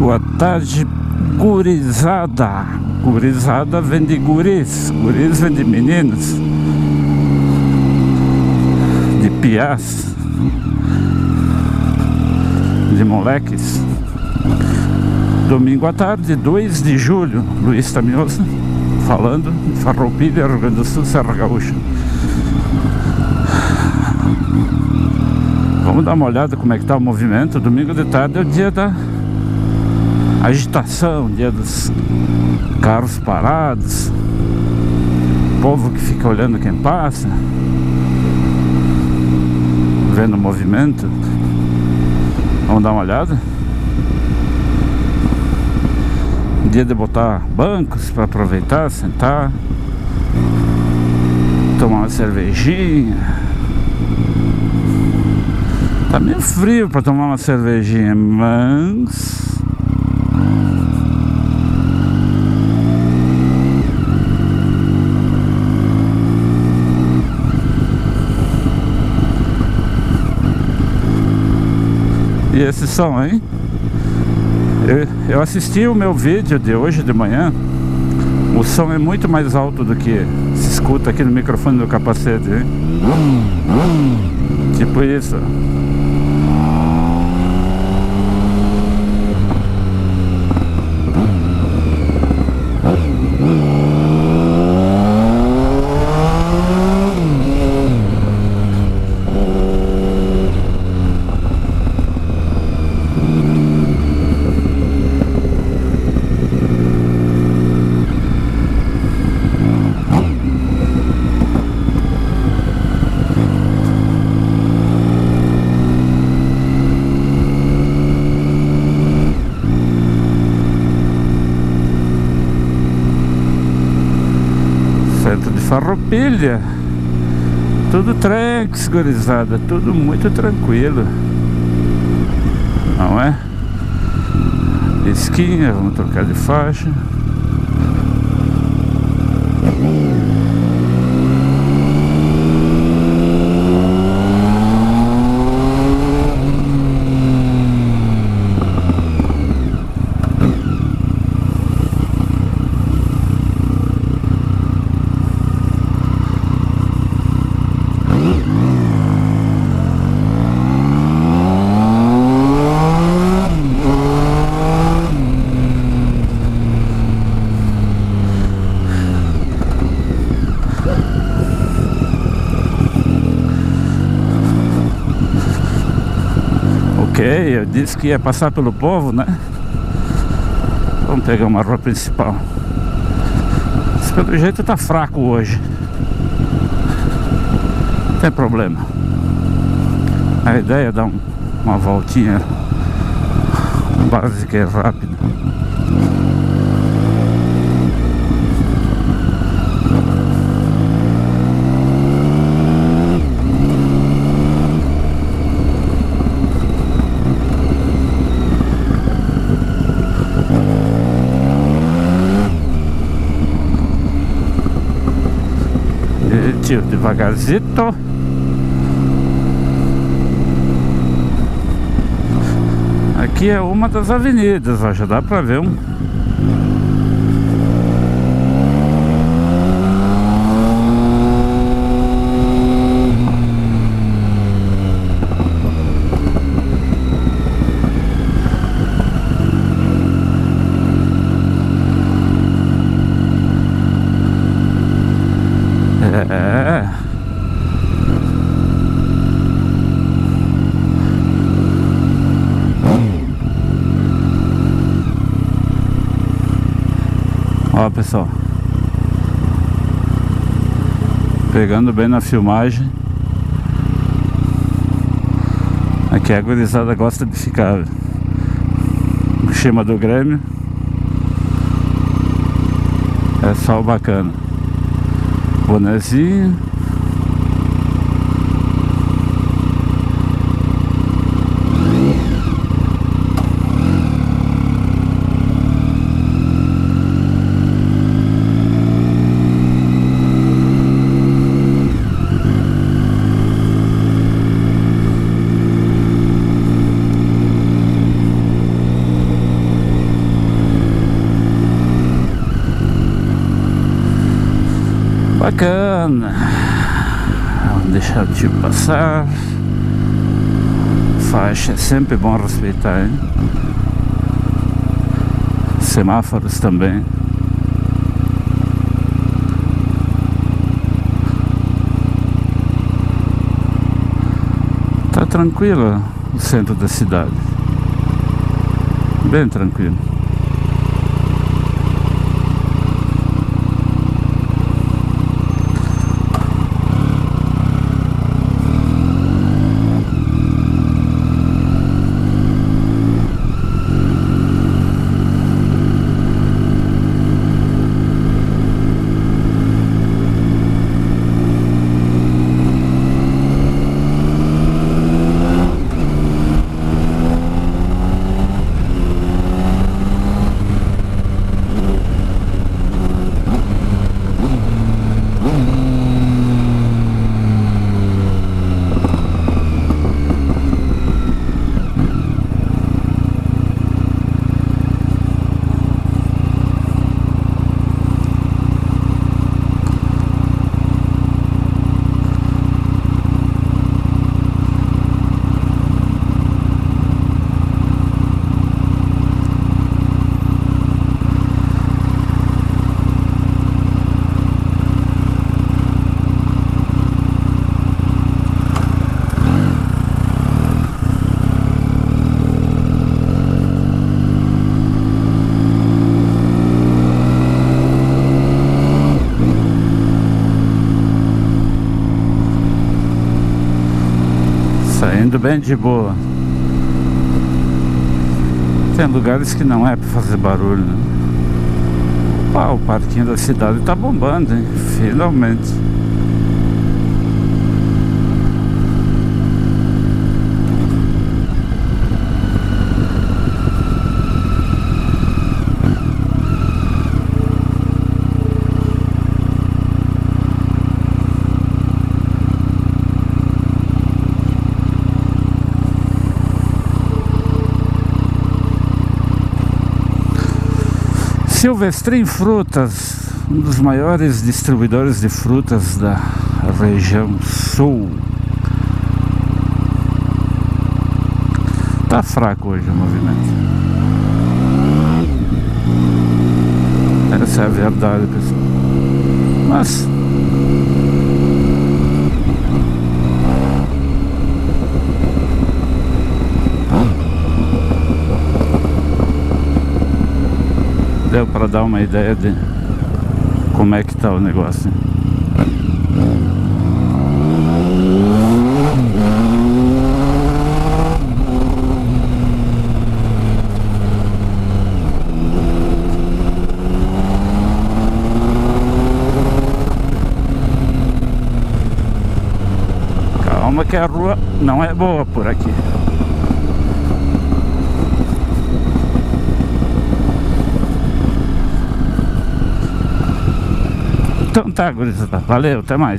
Boa tarde, gurizada. Gurizada vem de guris, guris vem de meninos, de piás, de moleques. Domingo à tarde, 2 de julho, Luiz Tamioso falando, Farroupilha, Rio Grande do Sul, Serra Gaúcha. Vamos dar uma olhada como é que tá o movimento. Domingo de tarde é o dia da agitação, dia dos carros parados, povo que fica olhando quem passa, vendo o movimento. Vamos dar uma olhada. Dia de botar bancos para aproveitar, sentar, tomar uma cervejinha. Tá meio frio para tomar uma cervejinha, mas e esse som, hein? Eu assisti o meu vídeo de hoje de manhã. O som é muito mais alto do que se escuta aqui no microfone do capacete, hein? Tipo isso. Centro de Farroupilha, tudo tranquilo, gurizada, tudo muito tranquilo, não é? Esquinha, vamos trocar de faixa. Eu disse que ia passar pelo povo, né? Vamos pegar uma rua principal. Mas pelo jeito tá fraco hoje. Não tem problema. A ideia é dar uma voltinha básica e rápida. Devagarzito. Aqui é uma das avenidas, ó, já dá pra ver um. Ó, pessoal, pegando bem na filmagem. Aqui a gurizada gosta de ficar no esquema do Grêmio. É só o bacana. Bonezinho. Bacana. Vamos deixar o tio passar. Faixa é sempre bom respeitar, hein? Semáforos também. Tá tranquilo o centro da cidade. Bem tranquilo. Saindo bem de boa. Tem lugares que não é pra fazer barulho, né? Opa, o parquinho da cidade tá bombando, hein? Finalmente. Silvestrin Frutas, um dos maiores distribuidores de frutas da região sul. Tá fraco hoje o movimento. Essa é a verdade, pessoal. Mas deu para dar uma ideia de como é que tá o negócio. Calma que a rua não é boa por aqui. Então tá, gurizada. Valeu, até mais.